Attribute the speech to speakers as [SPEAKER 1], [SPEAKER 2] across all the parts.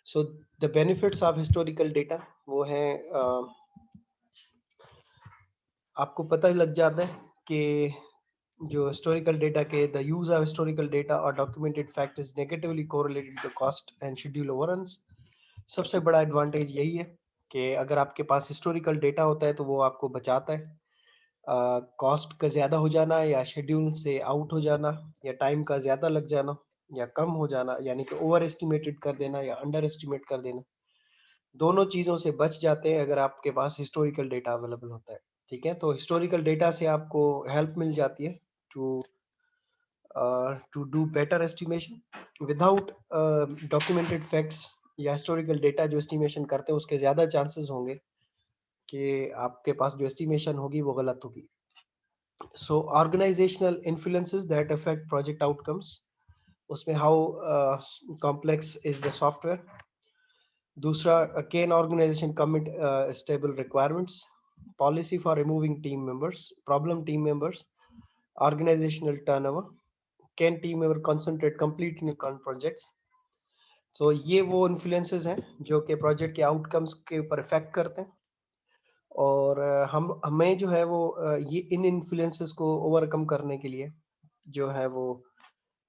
[SPEAKER 1] So the benefits of historical data वो है, आपको पता लग जाता है कि जो हिस्टोरिकल डेटा के the use of historical data और documented fact is negatively correlated to cost and schedule overruns. सबसे बड़ा एडवांटेज यही है कि अगर आपके पास हिस्टोरिकल डेटा होता है तो वो आपको बचाता है कॉस्ट का ज़्यादा हो जाना या शेड्यूल से आउट हो जाना या टाइम का ज़्यादा लग जाना या कम हो जाना, यानी कि ओवर एस्टिमेटेड कर देना या अंडर एस्टिमेट कर देना। दोनों चीज़ों से बच जाते हैं अगर आपके पास हिस्टोरिकल डेटा अवेलेबल होता है। ठीक है, तो हिस्टोरिकल डेटा से आपको हेल्प मिल जाती है to to do better estimation without documented facts या हिस्टोरिकल डेटा जो एस्टिमेशन करते हैं उसके ज़्यादा चांसेस होंगे कि आपके पास जो एस्टिमेशन होगी वो गलत होगी। So organisational influences that affect project outcomes, उसमें how complex is the software. दूसरा, can organisation commit stable requirements, policy for removing team members, problem team members, organisational turnover, can team member concentrate completely on projects. तो ये वो influences हैं जो कि project के outcomes के ऊपर इफेक्ट करते हैं, और हम हमें जो है वो ये इन इन्फ्लुएंसेस को ओवरकम करने के लिए जो है वो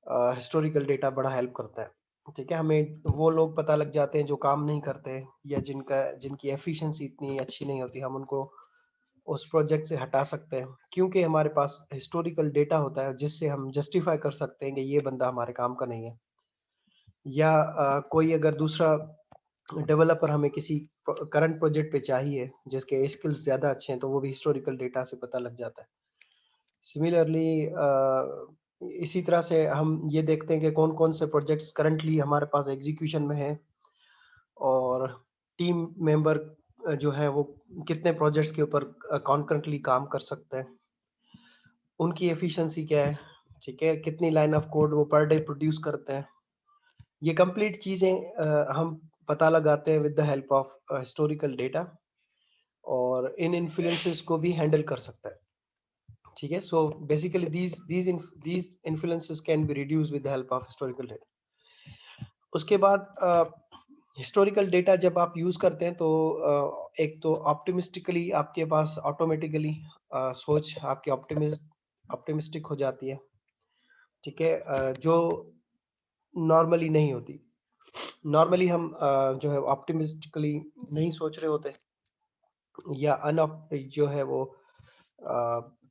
[SPEAKER 1] हिस्टोरिकल डेटा बड़ा हेल्प करता है। ठीक है, हमें वो लोग पता लग जाते हैं जो काम नहीं करते या जिनकी एफिशिएंसी इतनी अच्छी नहीं होती, हम उनको उस प्रोजेक्ट से हटा सकते हैं क्योंकि हमारे पास हिस्टोरिकल डेटा होता है जिससे हम जस्टिफाई कर सकते हैं कि ये बंदा हमारे काम का नहीं है। या कोई अगर दूसरा डेवलपर हमें किसी करंट प्रोजेक्ट पे चाहिए जिसके स्किल्स ज़्यादा अच्छे हैं तो वो भी हिस्टोरिकल डेटा से पता लग जाता है। सिमिलरली इसी तरह से हम ये देखते हैं कि कौन-कौन से प्रोजेक्ट्स करंटली हमारे पास एग्जीक्यूशन में हैं और टीम मेंबर जो है वो कितने प्रोजेक्ट्स के ऊपर कॉन्करेंटली काम कर सकते हैं, उनकी एफिशिएंसी क्या है, ठीक है, कितनी लाइन ऑफ कोड वो पर डे प्रोड्यूस करते हैं। ये कंप्लीट चीज़ें हम पता लगाते हैं with the help of historical data और इन इन्फ्लुएंसेस को भी हैंडल कर सकता है। ठीक है, so basically these influences can be reduced with the help of historical data। उसके बाद हिस्टोरिकल डेटा जब आप यूज करते हैं तो एक तो ऑप्टिमिस्टिकली आपके पास ऑटोमेटिकली सोच आपकी ऑप्टिमिस्टिक हो जाती है। ठीक है, जो नॉर्मली नहीं होती। नॉर्मली हम जो है ऑप्टिमिस्टिकली नहीं सोच रहे होते या जो है वो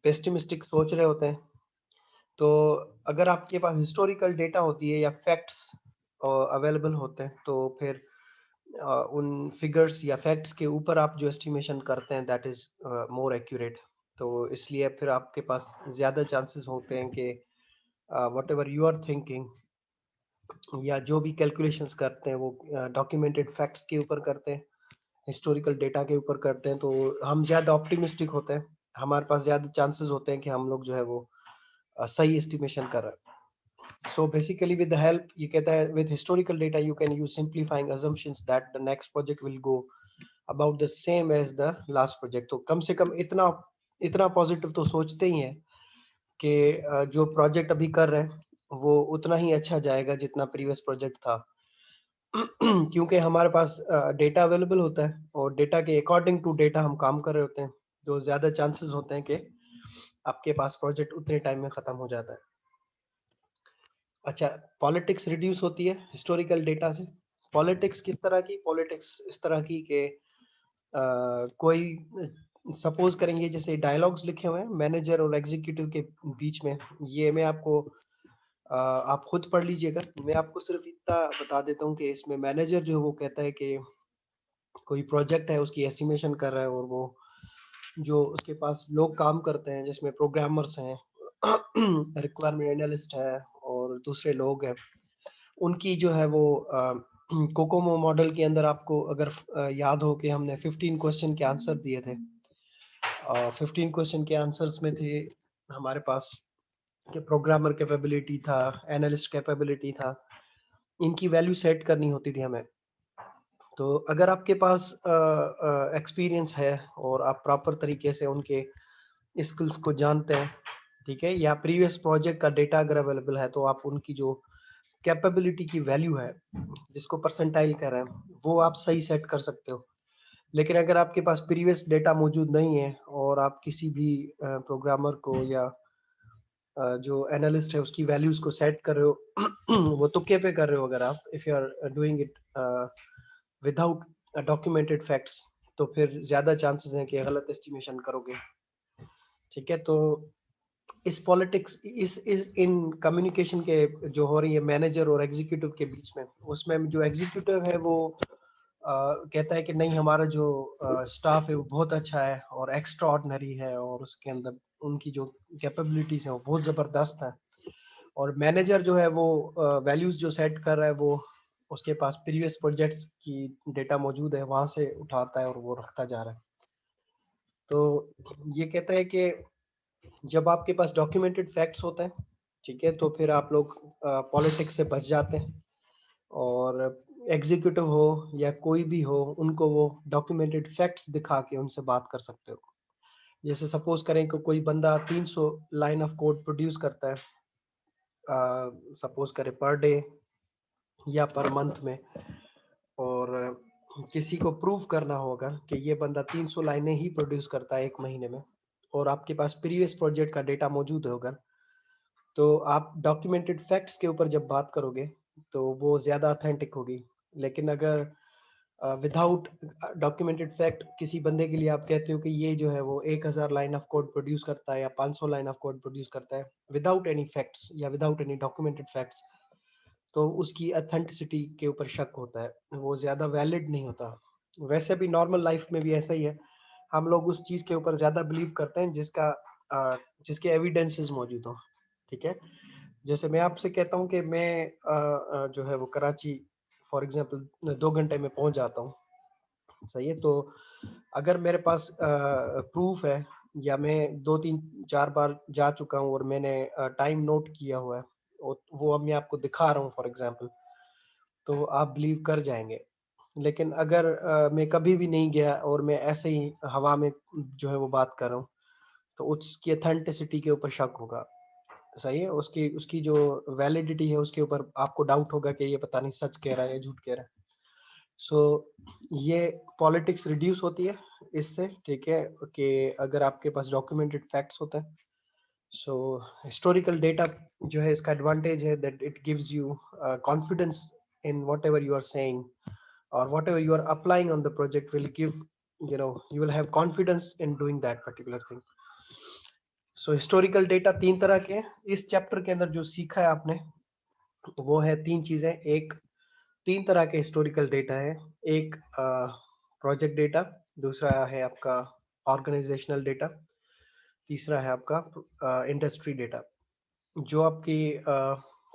[SPEAKER 1] पेस्टिमिस्टिक सोच रहे होते हैं। तो अगर आपके पास हिस्टोरिकल डेटा होती है या फैक्ट्स अवेलेबल होते हैं तो फिर उन फिगर्स या फैक्ट्स के ऊपर आप जो एस्टिमेशन करते हैं दैट इज मोर एक्यूरेट। तो इसलिए फिर आपके पास ज़्यादा चांसेस होते हैं कि whatever you are thinking या जो भी कैलकुलेशंस करते हैं वो डॉक्यूमेंटेड फैक्ट्स के ऊपर करते हैं, हिस्टोरिकल डेटा के ऊपर करते हैं, तो हम ज़्यादा ऑप्टिमिस्टिक होते हैं। हमारे पास ज़्यादा चांसेस होते हैं कि हम लोग जो है वो सही एस्टिमेशन कर रहे हैं। So basically with the help, ये कहता है with historical data you can use simplifying assumptions that the next project will go about the same as the last project। तो कम से कम इतना इतना पॉजिटिव तो सोचते ही हैं कि जो प्रोजेक्ट अभी कर रहे हैं वो उतना ही अच्छा जाएगा जितना प्रीवियस प्रोजेक्ट था। क्योंकि हमारे पास डेटा अवेलेबल होता है और डेटा के अकॉर्डिंग टू डेटा हम काम कर रहे होते हैं, तो ज़्यादा चांसेस होते हैं कि आपके पास प्रोजेक्ट उतने टाइम में ख़त्म हो जाता है। अच्छा, पॉलिटिक्स रिड्यूस होती है हिस्टोरिकल डेटा से। पॉलिटिक्स किस तरह की? पॉलिटिक्स इस तरह की कि कोई सपोज करेंगे जैसे डायलॉग्स लिखे हुए हैं मैनेजर और एग्जीक्यूटिव के बीच में, ये मैं आपको आप खुद पढ़ लीजिएगा। मैं आपको सिर्फ इतना बता देता हूँ कि इसमें मैनेजर जो है वो कहता है कि कोई प्रोजेक्ट है उसकी एस्टिमेशन कर रहा है और वो जो उसके पास लोग काम करते हैं जिसमें प्रोग्रामर्स हैं, रिक्वायरमेंट एनालिस्ट है और दूसरे लोग हैं, उनकी जो है वो कोकोमो मॉडल के अंदर आपको अगर याद हो कि हमने 15 क्वेश्चन के आंसर दिए थे। 15 क्वेश्चन के आंसर्स में थे हमारे पास कि प्रोग्रामर कैपेबिलिटी था, एनालिस्ट कैपेबिलिटी था, इनकी वैल्यू सेट करनी होती थी हमें। तो अगर आपके पास एक्सपीरियंस है और आप प्रॉपर तरीके से उनके स्किल्स को जानते हैं, ठीक है, या प्रीवियस प्रोजेक्ट का डेटा अगर अवेलेबल है तो आप उनकी जो कैपेबिलिटी की वैल्यू है, जिसको परसेंटाइल कह रहे हैं, वो आप सही सेट कर सकते हो। लेकिन अगर आपके पास प्रीवियस डेटा मौजूद नहीं है और आप किसी भी प्रोग्रामर को या जो एनालिस्ट है उसकी वैल्यूज को सेट कर रहे हो वो तुक्के पे कर रहे हो, अगर आप if you are doing it without documented facts, तो फिर ज्यादा चांसेस हैं कि गलत एस्टिमेशन करोगे। ठीक है, तो इस पॉलिटिक्स इस इन कम्युनिकेशन के जो हो रही है मैनेजर और एग्जीक्यूटिव के बीच में, उसमें जो एग्जीक्यूटिव है वो कहता है कि नहीं, हमारा जो स्टाफ है वो बहुत अच्छा है और एक्स्ट्रा ऑर्डिनरी है और उसके अंदर उनकी जो कैपेबिलिटीज है वो बहुत जबरदस्त है। और मैनेजर जो है वो वैल्यूज जो सेट कर रहा है वो उसके पास प्रीवियस प्रोजेक्ट्स की डेटा मौजूद है, वहां से उठाता है और वो रखता जा रहा है। तो ये कहता है कि जब आपके पास डॉक्यूमेंटेड फैक्ट्स होते हैं, ठीक है, तो फिर आप लोग पॉलिटिक्स से बच जाते हैं। और एग्जीक्यूटिव हो या कोई भी हो, उनको वो डॉक्यूमेंटेड फैक्ट्स दिखा के उनसे बात कर सकते हो। जैसे सपोज करें कि कोई बंदा 300 लाइन ऑफ कोड प्रोड्यूस करता है, सपोज करें पर डे या पर मंथ में, और किसी को प्रूव करना होगा कि ये बंदा 300 लाइनें ही प्रोड्यूस करता है एक महीने में, और आपके पास प्रीवियस प्रोजेक्ट का डेटा मौजूद होगा, तो आप डॉक्यूमेंटेड फैक्ट्स के ऊपर जब बात करोगे तो वो ज़्यादा अथेंटिक होगी। लेकिन अगर विदाउट डॉक्यूमेंटेड फैक्ट किसी बंदे के लिए आप कहते हो कि ये जो है वो 1000 लाइन ऑफ कोड प्रोड्यूस करता है या 500 लाइन ऑफ कोड प्रोड्यूस करता है, विदाउट एनी फैक्ट्स या विदाउट एनी डॉक्यूमेंटेड फैक्ट्स, तो उसकी अथेंटिसिटी के ऊपर शक होता है, वो ज़्यादा वैलिड नहीं होता। वैसे भी नॉर्मल लाइफ में भी ऐसा ही है, हम लोग उस चीज़ के ऊपर ज़्यादा बिलीव करते हैं जिसके एविडेंसेस मौजूद हो। ठीक है, जैसे मैं आपसे कहता हूँ कि मैं जो है वो कराची फॉर एग्जांपल 2 घंटे में पहुंच जाता हूँ, सही है, तो अगर मेरे पास प्रूफ है या मैं 2 3 4 बार जा चुका हूँ और मैंने टाइम नोट किया हुआ है, वो अब मैं आपको दिखा रहा हूँ फॉर एग्जांपल, तो आप बिलीव कर जाएंगे। लेकिन अगर मैं कभी भी नहीं गया और मैं ऐसे ही हवा में जो है वो बात कर रहा हूँ, तो उसकी अथेंटिसिटी के ऊपर शक होगा। सही है, उसकी उसकी जो वैलिडिटी है उसके ऊपर आपको डाउट होगा कि ये पता नहीं सच कह रहा है या झूठ कह रहा है। सो ये पॉलिटिक्स रिड्यूस होती है इससे। ठीक है, कि अगर आपके पास डॉक्यूमेंटेड फैक्ट्स होते हैं। सो हिस्टोरिकल डेटा जो है, इसका एडवांटेज है that it gives you confidence in whatever you are saying or whatever you are applying on the project will give, you will have confidence in doing that particular thing. So historical data 3 तरह के हैं। इस chapter के अंदर जो सीखा है आपने वो है 3 चीजें। एक, 3 तरह के हिस्टोरिकल डेटा है। एक प्रोजेक्ट डेटा, दूसरा है आपका ऑर्गेनाइजेशनल डेटा, तीसरा है आपका इंडस्ट्री डेटा। जो आपकी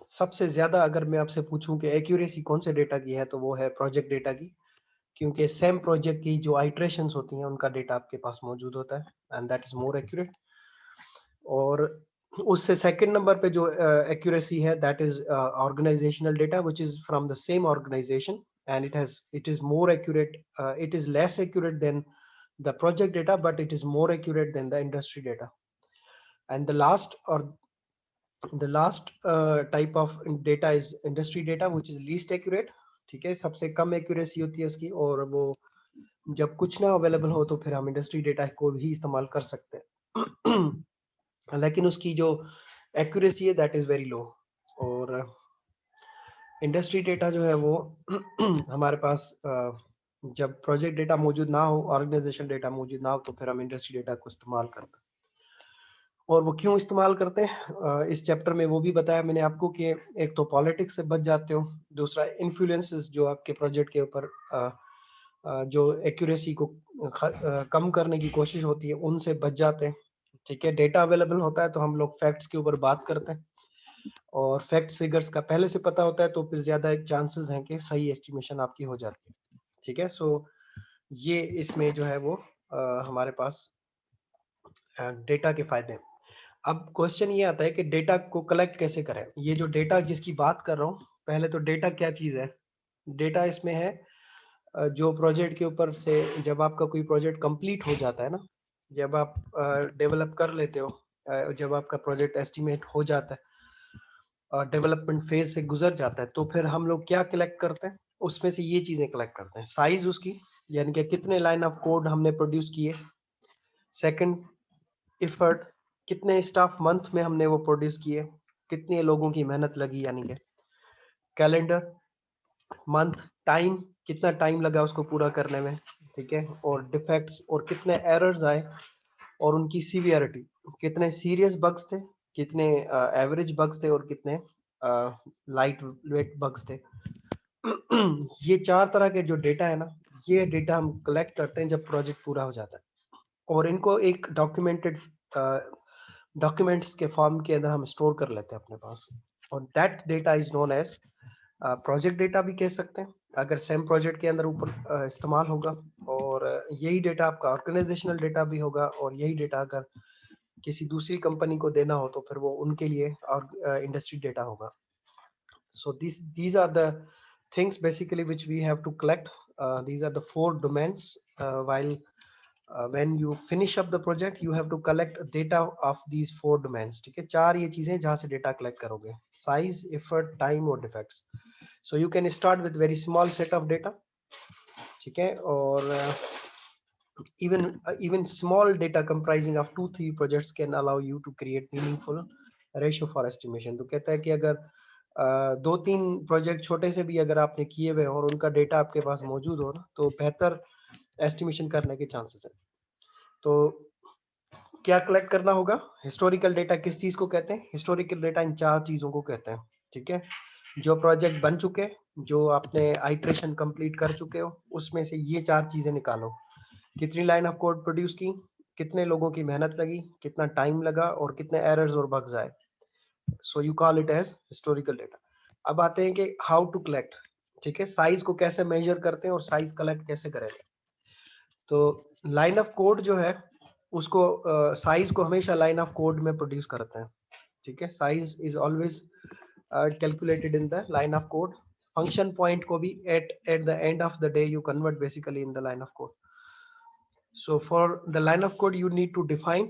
[SPEAKER 1] सबसे ज्यादा, अगर मैं आपसे पूछूं कि एक्यूरेसी कौन से डेटा की है, तो वो है प्रोजेक्ट डेटा की, क्योंकि सेम प्रोजेक्ट की जो आइट्रेशंस होती हैं उनका डेटा आपके पास मौजूद होता है, and that is more accurate. और उससे सेकंड नंबर पे जो एक्यूरेसी है, that is organisational data which is from the same organisation, and it is more accurate, it is less accurate than the project data, but it is more accurate than the industry data. And the last type of data is industry data, which is least accurate. ठीक है, सबसे कम accuracy होती है उसकी, और वो जब कुछ ना अवेलेबल हो तो फिर हम इंडस्ट्री डेटा को भी इस्तेमाल कर सकते हैं। लेकिन उसकी जो एक्यूरेसी है दैट इज वेरी लो। और इंडस्ट्री डेटा जो है वो हमारे पास जब प्रोजेक्ट डेटा मौजूद ना हो, ऑर्गेनाइजेशन डेटा मौजूद ना हो, तो फिर हम इंडस्ट्री डेटा को इस्तेमाल करते हैं। और वो क्यों इस्तेमाल करते हैं, इस चैप्टर में वो भी बताया मैंने आपको कि एक तो पॉलिटिक्स से बच जाते हो, दूसरा इन्फ्लुएंसेस जो आपके प्रोजेक्ट के ऊपर जो एक्यूरेसी को कम करने की कोशिश होती है उनसे बच जाते हैं। ठीक है, डेटा अवेलेबल होता है तो हम लोग फैक्ट्स के ऊपर बात करते हैं, और फैक्ट्स फिगर्स का पहले से पता होता है तो फिर ज्यादा एक चांसेस हैं कि सही एस्टिमेशन आपकी हो जाती है। ठीक है, सो ये इसमें जो है वो हमारे पास डेटा के फायदे हैं। अब क्वेश्चन ये आता है कि डेटा को कलेक्ट कैसे करें। ये जो डेटा जिसकी बात कर रहा हूँ, पहले तो डेटा क्या चीज है। डेटा इसमें है जो प्रोजेक्ट के ऊपर से, जब आपका कोई प्रोजेक्ट कंप्लीट हो जाता है ना, जब आप डेवलप कर लेते हो, जब आपका प्रोजेक्ट एस्टिमेट हो जाता है, डेवलपमेंट फेज से गुजर जाता है, तो फिर हम लोग क्या कलेक्ट करते हैं, उसमें से ये चीजें कलेक्ट करते हैं। साइज उसकी, यानी कि कितने लाइन ऑफ कोड हमने प्रोड्यूस किए। सेकंड, एफर्ट, कितने स्टाफ मंथ में हमने वो प्रोड्यूस किए, कितने लोगों की मेहनत लगी, यानी कि कैलेंडर मंथ, टाइम, कितना टाइम लगा उसको पूरा करने में, ठीक है। और डिफेक्ट्स, और कितने एरर्स आए, और उनकी सीवियरिटी, कितने सीरियस बग्स थे, कितने एवरेज बग्स थे, और कितने लाइट वेट बग्स थे। ये 4 तरह के जो डेटा है ना, ये डेटा हम कलेक्ट करते हैं जब प्रोजेक्ट पूरा हो जाता है, और इनको एक डॉक्यूमेंट्स के फॉर्म के अंदर हम स्टोर कर लेते हैं अपने पास। और that data is known as project data भी कह सकते हैं, अगर सेम प्रोजेक्ट के अंदर ऊपर इस्तेमाल होगा। और यही डेटा आपका ऑर्गेनाइजेशनल डेटा भी होगा, और यही डेटा अगर किसी दूसरी कंपनी को देना हो तो फिर वो उनके लिए और इंडस्ट्री डेटा होगा। So these are the things basically which we have to collect. These are the 4 domains. While when you finish up the project, you have to collect data of these 4 domains. ठीक है, 4 ये चीजें जहाँ से data collect करोगे: size, effort, time और defects. So you can start with very small set of data. ठीक है, और even small data comprising of 2-3 projects can allow you to create meaningful ratio for estimation. तो कहता है कि अगर 2-3 प्रोजेक्ट छोटे से भी अगर आपने किए हुए और उनका डेटा आपके पास मौजूद हो ना, तो बेहतर एस्टिमेशन करने के चांसेस है। तो क्या कलेक्ट करना होगा? हिस्टोरिकल डेटा किस चीज को कहते हैं? हिस्टोरिकल डेटा इन 4 चीजों को कहते हैं। ठीक है, जो प्रोजेक्ट बन चुके, जो आपने आइट्रेशन कंप्लीट कर चुके हो, उसमें से ये 4 चीजें निकालो: कितनी लाइन ऑफ कोड प्रोड्यूस की, कितने लोगों की मेहनत लगी, कितना टाइम लगा, और कितने एरर्स और बग्स आए। So you call it as historical data. अब आते हैं कि हाउ टू कलेक्ट। ठीक है, साइज को कैसे मेजर करते हैं और साइज कलेक्ट कैसे करेंगे। तो लाइन ऑफ कोड जो है उसको साइज को हमेशा लाइन ऑफ कोड में प्रोड्यूस करते हैं। ठीक है, size is always calculated in the line of code. Function point को भी at the end of the day you convert basically in the line of code. So for the line of code, you need to define: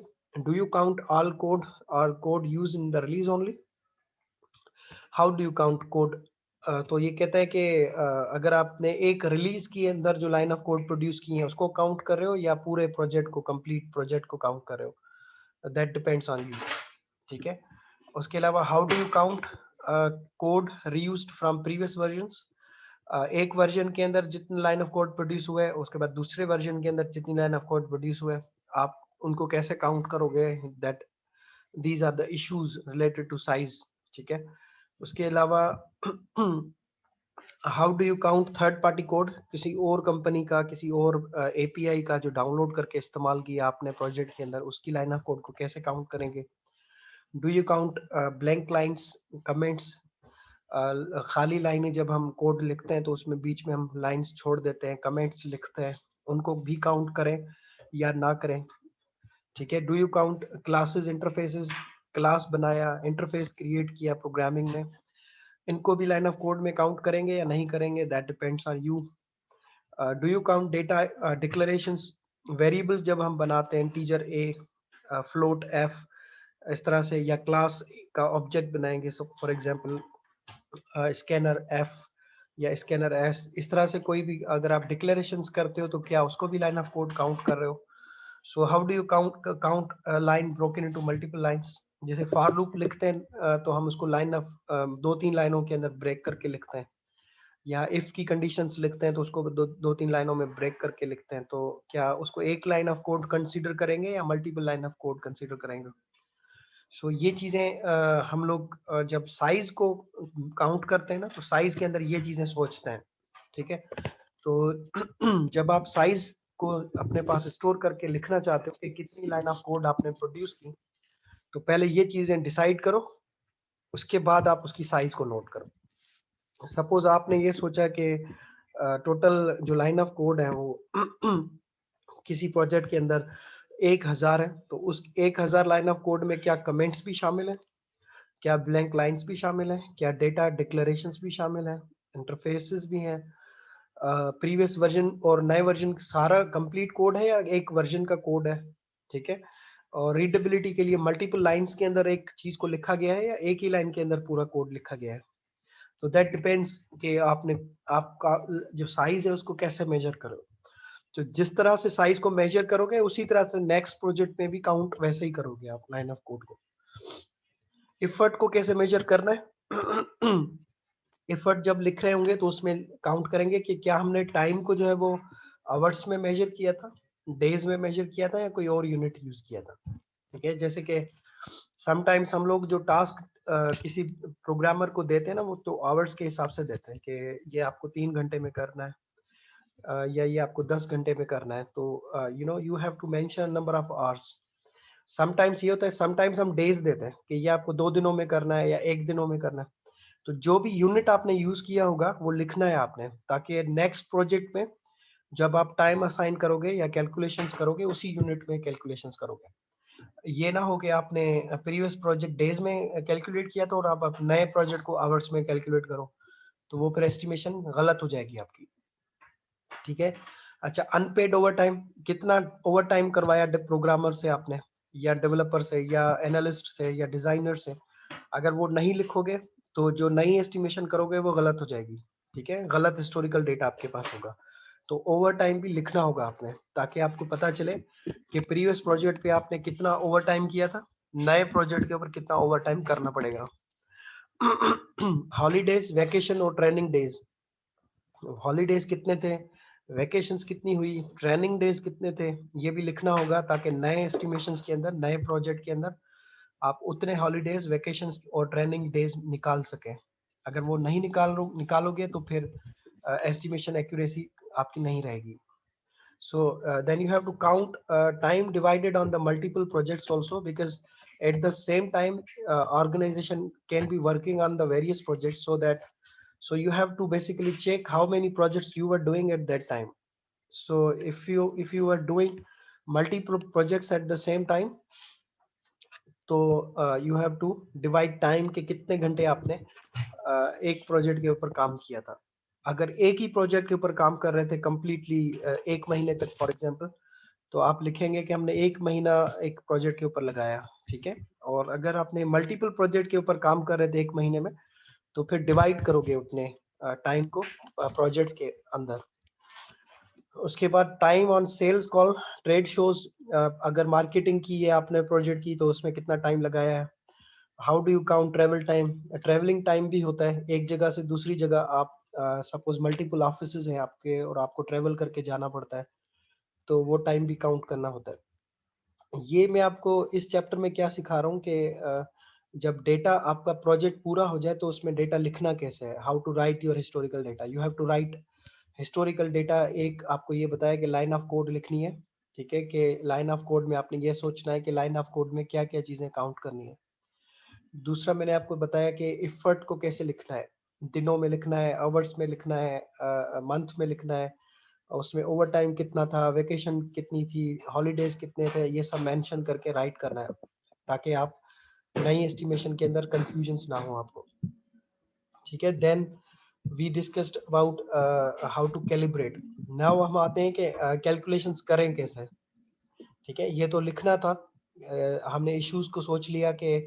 [SPEAKER 1] do you count all code or code used in the release only? How do you count code? तो ये कहता है कि अगर आपने एक release के अंदर जो लाइन ऑफ कोड प्रोड्यूस की है उसको काउंट कर रहे हो, या पूरे प्रोजेक्ट को, कंप्लीट प्रोजेक्ट को काउंट कर रहे हो, दैट डिपेंड्स ऑन यू। ठीक है, उसके अलावा how do you count code reused from previous versions? एक वर्जन के अंदर जितने लाइन ऑफ कोड प्रोड्यूस हुए, उसके बाद दूसरे वर्जन के अंदर जितनी लाइन ऑफ कोड प्रोड्यूस हुए, आप उनको कैसे काउंट करोगे? That these are the issues related to size. ठीक है, उसके अलावा how do you count third party code? किसी और कंपनी का, किसी और एपीआई का जो डाउनलोड करके इस्तेमाल किया आपने प्रोजेक्ट के अंदर, उसकी लाइन ऑफ कोड को कैसे काउंट करेंगे? Do you count blank lines, comments? खाली लाइनें जब हम कोड लिखते हैं तो उसमें बीच में हम लाइंस छोड़ देते हैं, कमेंट्स लिखते हैं, उनको भी काउंट करें या ना करें? ठीक है, do you count classes, interfaces? Class बनाया, इंटरफेस क्रिएट किया प्रोग्रामिंग में, इनको भी लाइन ऑफ कोड में काउंट करेंगे या नहीं करेंगे? That depends on you. Do you count data declarations? Variables जब हम बनाते हैं, इंटीजर ए, फ्लोट एफ, इस तरह से, या क्लास का ऑब्जेक्ट बनाएंगे, so for example scanner F या स्कैनर एस, इस तरह से कोई भी अगर आप डिक्लेरेशंस करते हो तो क्या उसको भी लाइन ऑफ कोड काउंट कर रहे हो? So how do you count line broken into multiple lines? जैसे फॉर लूप लिखते हैं तो हम उसको लाइन ऑफ 2-3 लाइनों के अंदर ब्रेक करके लिखते हैं, या इफ की कंडीशंस लिखते हैं तो उसको 2-3 लाइनों में ब्रेक करके लिखते हैं, तो क्या उसको एक लाइन ऑफ कोड कंसीडर करेंगे या multiple line of code consider करेंगे? सो ये चीजें हम लोग जब साइज को काउंट करते हैं ना, तो साइज के अंदर ये चीजें सोचते हैं। ठीक है, तो जब आप साइज को अपने पास स्टोर करके लिखना चाहते हो कि कितनी लाइन ऑफ कोड आपने प्रोड्यूस की, तो पहले ये चीजें डिसाइड करो, उसके बाद आप उसकी साइज को नोट करो। सपोज आपने ये सोचा कि टोटल जो लाइन ऑफ कोड है वो किसी प्रोजेक्ट के अंदर 1000 है, तो उस 1000 लाइन ऑफ कोड में क्या कमेंट्स भी शामिल है, क्या ब्लैंक लाइंस भी शामिल है, क्या डेटा डिक्लेरेशंस भी शामिल है, इंटरफेसेस भी हैं, प्रीवियस वर्जन और नए वर्जन सारा कंप्लीट कोड है, या एक वर्जन का कोड है? ठीक है, और रीडेबिलिटी के लिए मल्टीपल लाइंस के अंदर एक चीज को लिखा गया है या एक ही लाइन के अंदर पूरा कोड लिखा गया है। तो दैट डिपेंड्स कि आपने आपका जो साइज है उसको कैसे मेजर करो। तो जिस तरह से साइज को मेजर करोगे उसी तरह से नेक्स्ट प्रोजेक्ट में भी काउंट वैसे ही करोगे आप लाइन ऑफ कोड को। इफर्ट को कैसे मेजर करना है? इफर्ट जब लिख रहे होंगे तो उसमें काउंट करेंगे कि क्या हमने टाइम को जो है वो आवर्स में मेजर किया था, डेज में मेजर किया था या कोई और यूनिट यूज किया था। ठीक है, जैसे कि समटाइम्स हम लोग जो टास्क किसी प्रोग्रामर को देते हैं ना, वो तो आवर्स के हिसाब से देते हैं कि ये आपको 3 घंटे में करना है या ये आपको 10 घंटे में करना है। तो you know you have to mention number of hours. Sometimes ये होता है, समटाइम्स हम डेज देते हैं कि ये आपको 2 दिनों में करना है या 1 दिनों में करना है। तो जो भी यूनिट आपने यूज किया होगा वो लिखना है आपने, ताकि नेक्स्ट प्रोजेक्ट में जब आप टाइम असाइन करोगे या कैलकुलेशंस करोगे उसी यूनिट में कैलकुलेशंस करोगे। ये ना हो कि आपने प्रीवियस प्रोजेक्ट डेज में कैलकुलेट किया था और आप नए प्रोजेक्ट को आवर्स में कैलकुलेट करो, तो वो फिर एस्टिमेशन गलत हो जाएगी आपकी। ठीक है। अच्छा, अनपेड ओवर टाइम, कितना ओवर टाइम करवाया प्रोग्रामर से आपने या डेवलपर से या एनालिस्ट से या डिजाइनर से, अगर वो नहीं लिखोगे तो जो नई एस्टिमेशन करोगे वो गलत हो जाएगी। ठीक है, गलत हिस्टोरिकल डेटा आपके पास होगा। तो ओवर टाइम भी लिखना होगा आपने, ताकि आपको पता चले कि प्रीवियस प्रोजेक्ट पे आपने कितना ओवर टाइम किया था, नए प्रोजेक्ट के ऊपर कितना ओवर टाइम करना पड़ेगा। हॉलीडेज, वैकेशन और ट्रेनिंग डेज, हॉलीडेज कितने थे, वैकेशंस कितनी हुई, ट्रेनिंग डेज कितने थे, ये भी लिखना होगा, ताकि नए एस्टिमेशंस के अंदर, नए प्रोजेक्ट के अंदर आप उतने हॉलीडेज, वैकेशंस और ट्रेनिंग डेज निकाल सकें। अगर वो नहीं निकालोगे तो फिर एस्टिमेशन एक्यूरेसी आपकी नहीं रहेगी। So then you have to count time divided on the multiple projects also, because at the same time organization can be working on the various projects, so you have to basically check how many projects you were doing at that time. So if you were doing multiple projects at the same time, तो you have to divide time के कितने घंटे आपने एक project के ऊपर काम किया था। अगर एक ही प्रोजेक्ट के ऊपर काम कर रहे थे कंप्लीटली 1 महीने तक फॉर एग्जांपल, तो आप लिखेंगे कि हमने 1 महीना एक प्रोजेक्ट के ऊपर लगाया। ठीक है, और अगर आपने मल्टीपल प्रोजेक्ट के ऊपर काम कर रहे थे 1 महीने में, तो फिर डिवाइड करोगे उतने टाइम को प्रोजेक्ट के अंदर। उसके बाद time on sales call, trade shows, अगर मार्केटिंग की है आपने प्रोजेक्ट की तो उसमें कितना टाइम लगाया है। How do you count travel time, travelling time भी होता है, एक जगह से दूसरी जगह आप सपोज मल्टीपल ऑफिसेज हैं आपके और आपको ट्रेवल करके जाना पड़ता है, तो वो टाइम भी काउंट करना होता है। ये मैं आपको इस चैप्टर में क्या सिखा रहा हूँ कि जब डेटा आपका प्रोजेक्ट पूरा हो जाए तो उसमें डेटा लिखना कैसे है, how to write your historical data. You have to write historical data. एक आपको ये बताया कि लाइन ऑफ कोड लिखनी है। ठीक है, कि लाइन ऑफ कोड में आपने ये सोचना है कि लाइन ऑफ कोड में क्या क्या चीजें काउंट करनी है। दूसरा मैंने आपको बताया कि इफर्ट को कैसे लिखना है, दिनों में लिखना है, आवर्स में लिखना है, मंथ में लिखना है, उसमें ओवर टाइम कितना था, वेकेशन कितनी थी, हॉलीडेज कितने थे, ये सब मेंशन करके राइट करना है, ताकि आप नई एस्टिमेशन के अंदर कंफ्यूजन ना हो आपको। ठीक है, then we discussed about how to calibrate. Now हम आते हैं कि कैलकुलेशंस करें कैसे। ठीक है, ये तो लिखना था। हमने इश्यूज को सोच लिया कि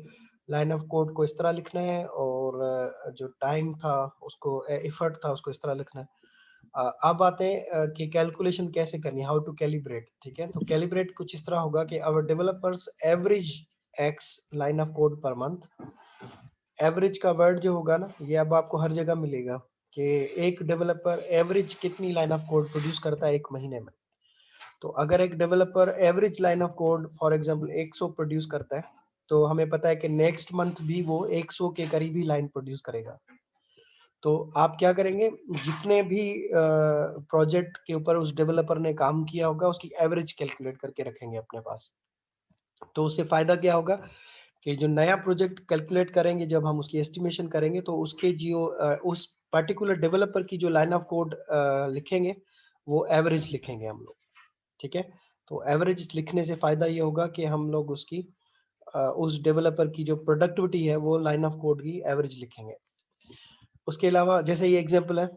[SPEAKER 1] लाइन ऑफ कोड को इस तरह लिखना है और जो टाइम था उसको, एफर्ट था उसको इस तरह लिखना है। अब आते हैं कि कैलकुलेशन कैसे करनी है, हाउ टू कैलिब्रेट। ठीक है, तो कैलिब्रेट कुछ इस तरह होगा कि our developers average X line of code per month. Average का वर्ड जो होगा ना, ये अब आपको हर जगह मिलेगा कि एक डेवलपर एवरेज कितनी लाइन ऑफ कोड प्रोड्यूस करता है 1 महीने में। तो अगर एक developer average line of code for example 100 produce करता है, तो हमें पता है कि नेक्स्ट मंथ भी वो 100 के करीब ही लाइन प्रोड्यूस करेगा। तो आप क्या करेंगे, जितने भी प्रोजेक्ट के ऊपर उस डेवलपर ने काम किया होगा उसकी एवरेज कैलकुलेट करके रखेंगे अपने पास। तो उससे फायदा क्या होगा कि जो नया प्रोजेक्ट कैलकुलेट करेंगे, जब हम उसकी एस्टिमेशन करेंगे, तो उसके जो उस पर्टिकुलर डेवलपर की जो लाइन ऑफ कोड लिखेंगे वो एवरेज लिखेंगे हम लोग। ठीक है, तो एवरेज लिखने से फायदा ये होगा कि हम लोग उसकी उस डेवलपर की जो प्रोडक्टिविटी है वो लाइन ऑफ कोड की एवरेज लिखेंगे। उसके अलावा जैसे ये एग्जांपल है,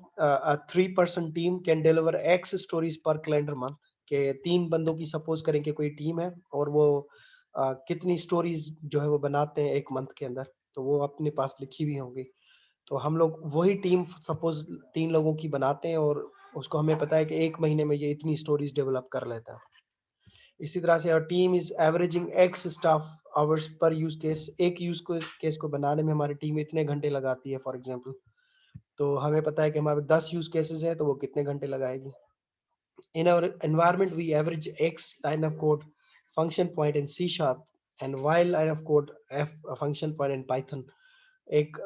[SPEAKER 1] 3 person team can deliver x stories पर कैलेंडर मंथ, के 3 बंदों की सपोज करें कि कोई टीम है और वो कितनी स्टोरीज जो है वो बनाते हैं एक मंथ के अंदर, तो वो अपने पास लिखी हुई होंगी। तो हम लोग वही टीम सपोज 3 लोगों की बनाते हैं और उसको हमें पता है कि 1 महीने में ये इतनी स्टोरीज डेवलप कर लेता है। इसी तरह से our team is averaging X staff hours per use case. एक यूज केस को बनाने में हमारी टीम इतने घंटे लगाती है फॉर एग्जांपल। तो हमें पता है कि हमारे 10 यूज केसेस हैं तो वो कितने घंटे लगाएगी। In our environment, we average X line of code function point in C sharp and Y line of code F function point in Python. एक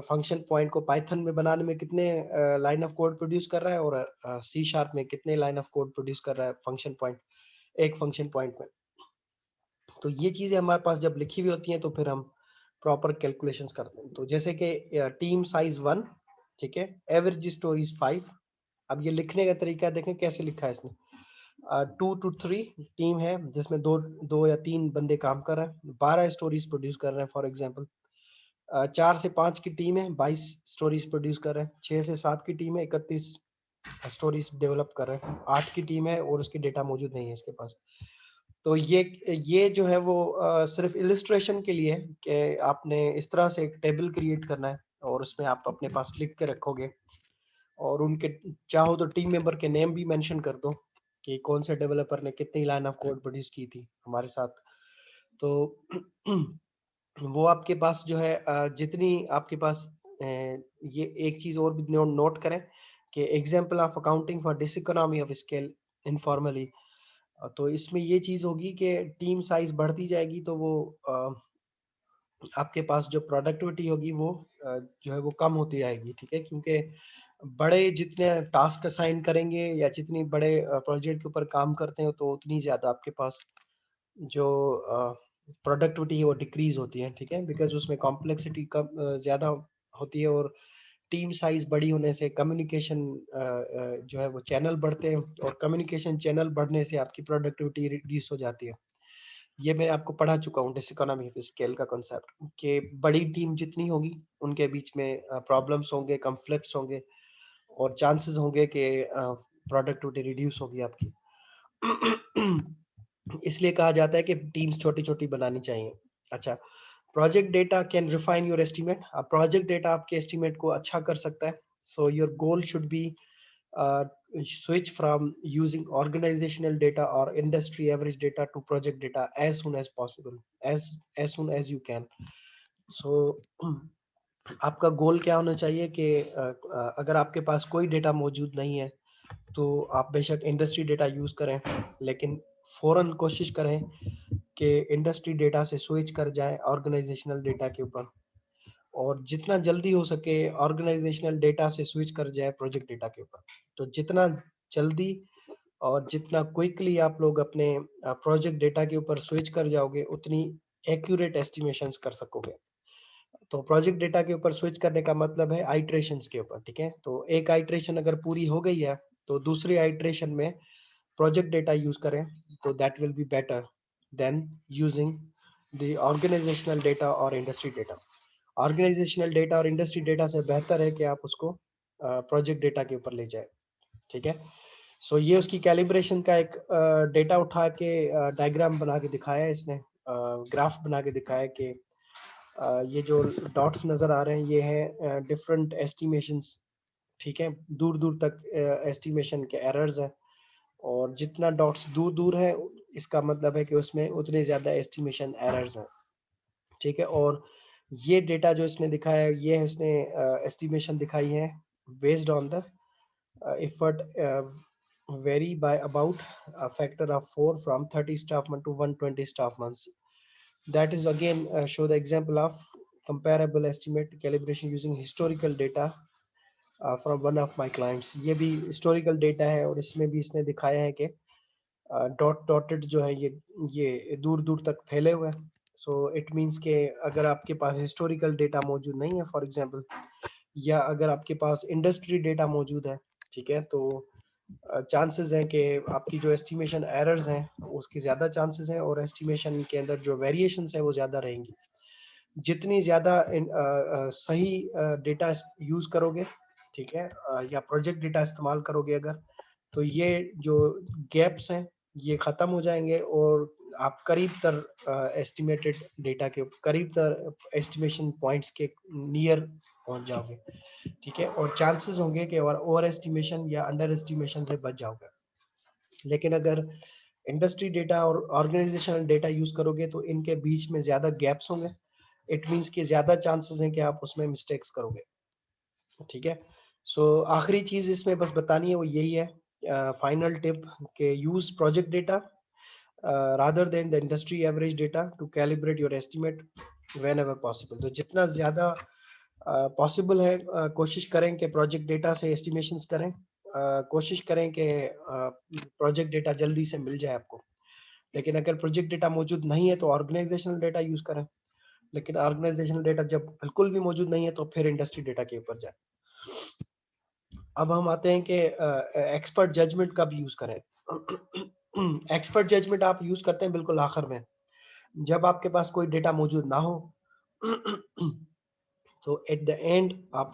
[SPEAKER 1] फंक्शन पॉइंट को पाइथन में बनाने में कितने लाइन ऑफ कोड प्रोड्यूस कर रहा है और सी शार्प में कितने लाइन ऑफ कोड प्रोड्यूस कर रहा है फंक्शन पॉइंट, एक फंक्शन पॉइंट में। तो ये चीजें हमारे पास जब लिखी हुई होती हैं तो फिर हम प्रॉपर कैलकुलेशंस करते हैं। तो जैसे कि टीम साइज 1, ठीक है, एवरेज स्टोरीज 5। अब ये लिखने का तरीका देखें कैसे लिखा है इसने। 2 to 3 टीम है जिसमें दो दो या 3 बंदे काम कर रहे हैं, 12 स्टोरीज प्रोड्यूस कर रहे हैं फॉर एग्जांपल। 4 से 5 की टीम है, 22 स्टोरीज प्रोड्यूस कर रहे हैं। 6 से 7 की टीम है, 31 स्टोरीज डेवलप कर रहे हैं। 8 की टीम है और उसकी डेटा मौजूद नहीं है इसके पास। तो ये जो है वो सिर्फ इलिस्ट्रेशन के लिए है कि आपने इस तरह से एक टेबल क्रिएट करना है और उसमें आप अपने पास लिख के रखोगे और उनके चाहो तो टीम मेंबर के नेम भी मेंशन कर दो कि कौन से डेवलपर ने कितनी लाइन ऑफ कोड प्रोड्यूस की थी हमारे साथ। तो वो आपके पास जो है जितनी आपके पास ये एक चीज और भी नोट करें कि example of accounting for diseconomy of scale informally. तो इसमें ये चीज होगी कि टीम साइज बढ़ती जाएगी तो वो आपके पास जो प्रोडक्टिविटी होगी वो जो है वो कम होती जाएगी, ठीक है। क्योंकि बड़े जितने टास्क असाइन करेंगे या जितनी बड़े प्रोजेक्ट के ऊपर काम करते हैं तो उतनी ज्यादा आपके पास जो प्रोडक्टिविटी है वो डिक्रीज होती है, ठीक है, बिकॉज उसमें कॉम्प्लेक्सिटी कम ज्यादा होती है और टीम साइज बड़ी होने से कम्युनिकेशन जो है वो चैनल बढ़ते हैं और कम्युनिकेशन चैनल बढ़ने से आपकी प्रोडक्टिविटी रिड्यूस हो जाती है। ये मैं आपको पढ़ा चुका हूँ डिसइकोनॉमी ऑफ स्केल का कॉन्सेप्ट कि बड़ी टीम जितनी होगी उनके बीच में प्रॉब्लम्स होंगे, कॉन्फ्लिक्ट्स होंगे और चांसेस होंगे कि प्रोडक्टिविटी रिड्यूस होगी आपकी। इसलिए कहा जाता है कि टीम्स छोटी छोटी बनानी चाहिए। अच्छा, project data can refine your estimate. अब प्रोजेक्ट डेटा आपके एस्टिमेट को अच्छा कर सकता है। So your goal should be switch from using organizational data or industry average data to project data as soon as possible, as soon as you can. So आपका गोल क्या होना चाहिए कि अगर आपके पास कोई डेटा मौजूद नहीं है तो आप बेशक इंडस्ट्री डेटा यूज करें, लेकिन फौरन कोशिश करें कि इंडस्ट्री डेटा से स्विच कर जाए ऑर्गेनाइजेशनल डेटा के ऊपर और जितना जल्दी हो सके ऑर्गेनाइजेशनल डेटा से स्विच कर जाए प्रोजेक्ट डेटा के ऊपर। तो जितना जल्दी और जितना क्विकली आप लोग अपने प्रोजेक्ट डेटा के ऊपर स्विच कर जाओगे उतनी एक्यूरेट एस्टिमेशंस कर सकोगे। तो प्रोजेक्ट डेटा के ऊपर स्विच करने का मतलब है आइट्रेशंस के ऊपर, ठीक है। तो एक आइट्रेशन अगर पूरी हो गई है तो दूसरी आइट्रेशन में प्रोजेक्ट डेटा यूज करें तो that will be better than using the organisational data और इंडस्ट्री डेटा। ऑर्गेनाइजेशनल डेटा और इंडस्ट्री डेटा से बेहतर है कि आप उसको प्रोजेक्ट डेटा के ऊपर ले जाए, ठीक है। सो ये उसकी कैलिब्रेशन का एक डेटा उठा के डायग्राम बना के दिखाया है इसने, ग्राफ बना के दिखाया कि ये जो डॉट्स नजर आ रहे हैं ये हैं डिफरेंट एस्टिमेशंस, ठीक है। दूर दूर तक एस्टिमेशन के एरर्स हैं और जितना डॉट्स दूर दूर है इसका मतलब है कि उसमें उतने ज्यादा एस्टिमेशन एरर्स हैं, ठीक है। और ये डेटा जो इसने दिखाया है ये इसने एस्टिमेशन दिखाई है based on the effort vary by about a factor of 4 from 30 staff month to 120 staff months. That is again show the example of comparable estimate calibration using historical data from one of my clients. ये भी historical data है और इसमें भी इसने दिखाया है कि डॉटेड जो है ये दूर दूर तक फैले हुए हैं। सो इट मीन्स कि अगर आपके पास हिस्टोरिकल डेटा मौजूद नहीं है फॉर एग्जांपल, या अगर आपके पास इंडस्ट्री डेटा मौजूद है, ठीक है, तो चांसेस हैं कि आपकी जो एस्टिमेशन एरर्स हैं उसके ज़्यादा चांसेस हैं और एस्टिमेशन के अंदर जो वेरिएशंस है वो ज़्यादा रहेंगी। जितनी ज़्यादा सही डेटा यूज़ करोगे, ठीक है, या प्रोजेक्ट डेटा इस्तेमाल करोगे अगर, तो ये जो गैप्स हैं ये ख़त्म हो जाएंगे और आप करीब तर एस्टिमेटेड डेटा के करीब तर एस्टिमेशन पॉइंट्स के नियर पहुंच जाओगे, ठीक है, और चांसेस होंगे कि और ओवर एस्टिमेशन या अंडर एस्टिमेशन से बच जाओगे। लेकिन अगर इंडस्ट्री डेटा और ऑर्गेनाइजेशनल डेटा यूज करोगे तो इनके बीच में ज्यादा गैप्स होंगे। इट मींस कि ज्यादा चांसेस हैं कि आप उसमें मिस्टेक्स करोगे, ठीक है। सो आखिरी चीज इसमें बस बतानी है वो यही है, फाइनल टिप के use project data rather than the industry average data to calibrate your estimate whenever possible। तो जितना ज्यादा पॉसिबल है कोशिश करें कि प्रोजेक्ट डेटा से एस्टिमेशंस करें, कोशिश करें कि प्रोजेक्ट डेटा जल्दी से मिल जाए आपको। लेकिन अगर प्रोजेक्ट डेटा मौजूद नहीं है तो ऑर्गेनाइजेशनल डेटा यूज करें। लेकिन ऑर्गेनाइजेशनल डेटा जब बिल्कुल भी मौजूद नहीं है तो फिर इंडस्ट्री डेटा के ऊपर जाए। अब हम आते हैं कि एक्सपर्ट जजमेंट कब यूज करें। एक्सपर्ट जजमेंट आप यूज करते हैं बिल्कुल आखिर में, जब आपके पास कोई डेटा मौजूद ना हो। तो एट द एंड आप